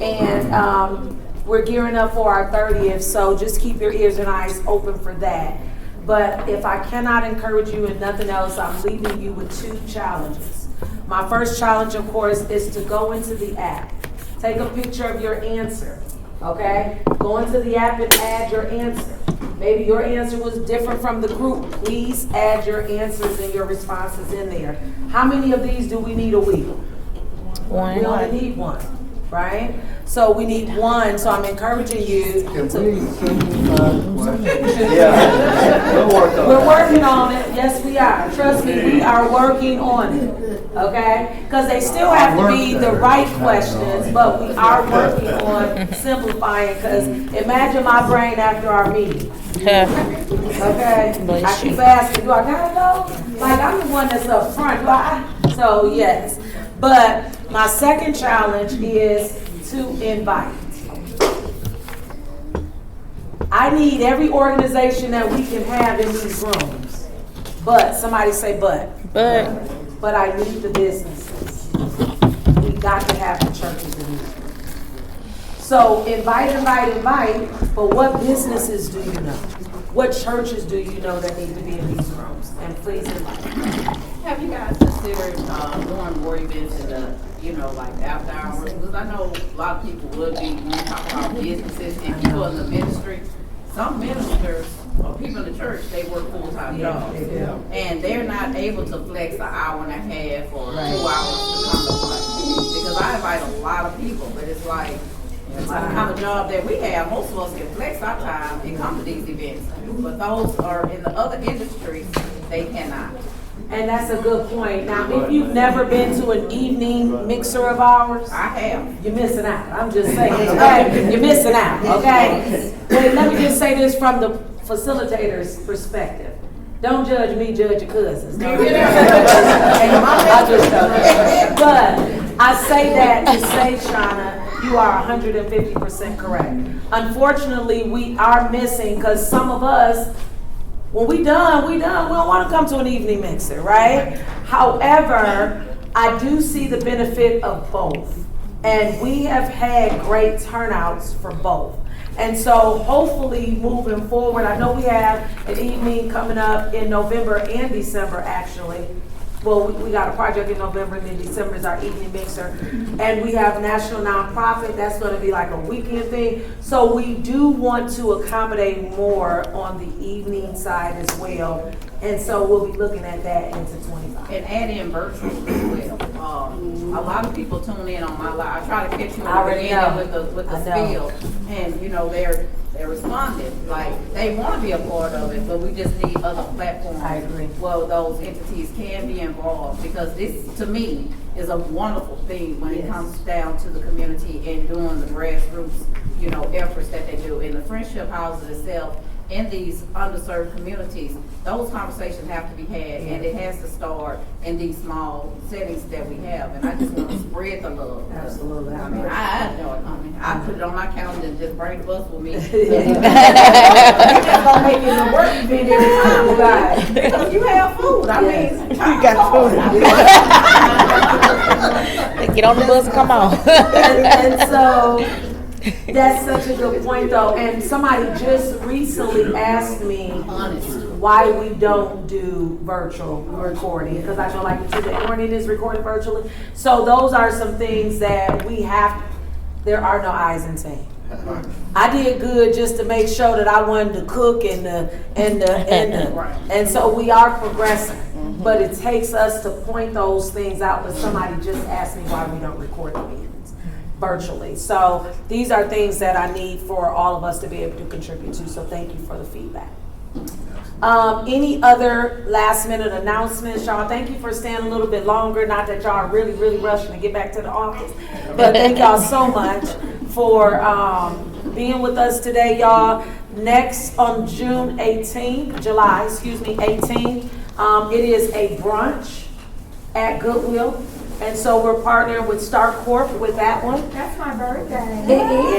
And we're gearing up for our 30th, so just keep your ears and eyes open for that. But if I cannot encourage you in nothing else, I'm leaving you with 2 challenges. My first challenge, of course, is to go into the app. Take a picture of your answer, okay? Go into the app and add your answer. Maybe your answer was different from the group. Please add your answers and your responses in there. How many of these do we need a week? One. We only need 1, right? So we need 1, so I'm encouraging you to. Yeah, we'll work on it. We're working on it, yes we are. Trust me, we are working on it, okay? Because they still have to be the right questions, but we are working on simplifying, because imagine my brain after our meeting. Okay? I keep asking, do I gotta go? Like, I'm the one that's up front, so yes. But my second challenge is to invite. I need every organization that we can have in these rooms. But, somebody say but. But I need the businesses. We got to have the churches in here. So invite, but what businesses do you know? What churches do you know that need to be in these rooms? And please invite. Have you guys considered doing more events in the, like after hours? Because I know a lot of people would be, when we talk about businesses and people in the ministry, some ministers or people in the church, they work full-time jobs. And they're not able to flex an hour and a half or 2 hours to come to one. Because I invite a lot of people, but it's like, the kind of job that we have, most of us can flex our time and come to these events. But those are in the other industries, they cannot. And that's a good point. Now, if you've never been to an evening mixer of ours, I have. You're missing out. I'm just saying, okay? You're missing out, okay? But let me just say this from the facilitator's perspective. Don't judge me, judge your cousins. But I say that to say, Shauna, you are 150% correct. Unfortunately, we are missing, because some of us, when we done. We don't want to come to an evening mixer, right? However, I do see the benefit of both. And we have had great turnouts for both. And so hopefully moving forward, I know we have an evening coming up in November and December, actually. Well, we got a project in November, and then December is our evening mixer. And we have National Nonprofit, that's going to be like a weekend thing. So we do want to accommodate more on the evening side as well. And so we'll be looking at that into 25. And add in virtual as well. A lot of people tune in on my live. I try to catch you in the beginning with the spiel. And they're responding. Like, they want to be a part of it, but we just need other platforms. I agree. Well, those entities can be involved, because this, to me, is a wonderful thing when it comes down to the community and doing the grassroots efforts that they do in the friendship houses itself, in these underserved communities. Those conversations have to be had, and it has to start in these small settings that we have. And I just want to spread the love. Absolutely. I mean, I enjoy coming. I put it on my calendar and just bring the bus with me. It's gonna make it a work event every time, guys. Because you have food. I mean, you got food. Get on the bus and come on. and so that's such a good point, though. And somebody just recently asked me why we don't do virtual recording, because I know like today morning is recorded virtually. So those are some things that we have. There are no I's in saying. I did good just to make sure that I wanted to cook and so we are progressing. But it takes us to point those things out. But somebody just asked me why we don't record the meetings virtually. So these are things that I need for all of us to be able to contribute to. So thank you for the feedback. Any other last minute announcements, y'all? Thank you for staying a little bit longer. Not that y'all are really, really rushing to get back to the office, but thank y'all so much for being with us today, y'all. Next on July 18th, it is a brunch at Goodwill. And so we're partnering with Star Corp with that one. That's my birthday. It is.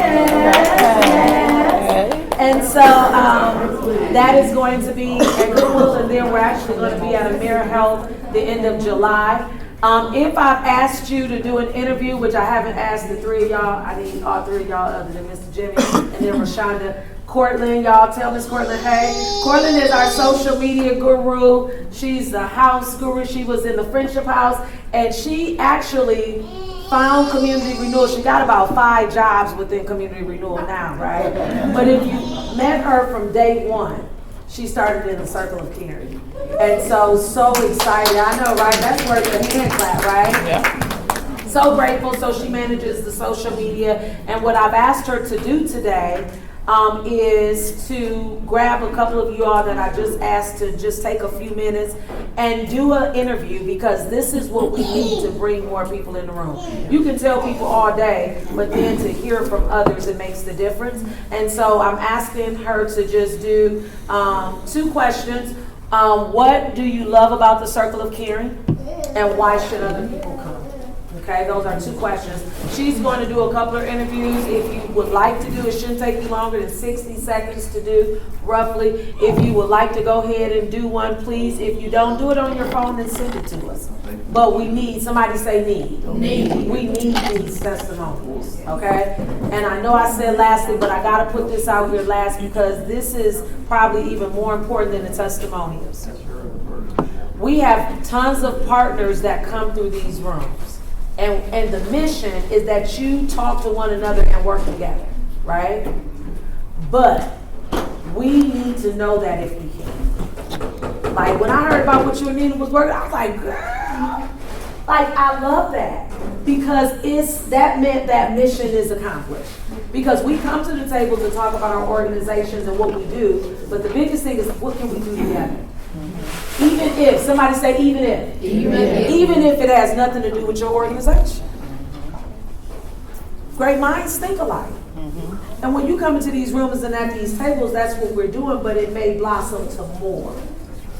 And so that is going to be at Goodwill, and then we're actually going to be at AmeriHealth the end of July. If I've asked you to do an interview, which I haven't asked the three of y'all, I need all three of y'all other than Mr. Jimmy and then Rashonda. Cortland, y'all tell Miss Cortland, hey. Cortland is our social media guru. She's the house guru. She was in the Friendship House, and she actually found community renewal. She got about 5 jobs within community renewal now, right? But if you met her from day one, she started in the Circle of Caring. And so excited. I know, right? That's worth a hand clap, right? Yeah. So grateful. So she manages the social media. And what I've asked her to do today is to grab a couple of you all that I just asked to just take a few minutes and do an interview, because this is what we need to bring more people in the room. You can tell people all day, but then to hear from others, it makes the difference. And so I'm asking her to just do 2 questions. What do you love about the Circle of Caring, and why should other people come? Okay, those are 2 questions. She's going to do a couple of interviews. If you would like to do, it shouldn't take you longer than 60 seconds to do, roughly. If you would like to go ahead and do one, please. If you don't, do it on your phone and send it to us. But we need, somebody say need. Need. We need these testimonials, okay? And I know I said lastly, but I got to put this out here last, because this is probably even more important than the testimonials. We have tons of partners that come through these rooms. And the mission is that you talk to one another and work together, right? But we need to know that if we can. Like when I heard about what you and Nina was working, I was like, girl, like I love that, because that meant that mission is accomplished. Because we come to the table to talk about our organizations and what we do, but the biggest thing is what can we do together? Even if, somebody say even if it has nothing to do with your organization. Great minds think alike. And when you come into these rooms and at these tables, that's what we're doing, but it may blossom to more.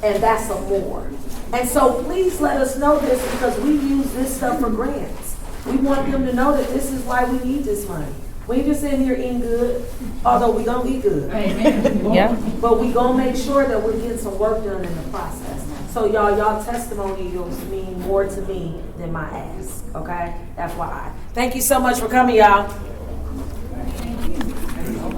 And that's a more. And so please let us know this, because we use this stuff for grants. We want them to know that this is why we need this money. We ain't just sitting here eating good, although we gonna eat good. Amen. Yeah. But we gonna make sure that we're getting some work done in the process. So y'all testimonials mean more to me than my ask, okay? FYI. Thank you so much for coming, y'all.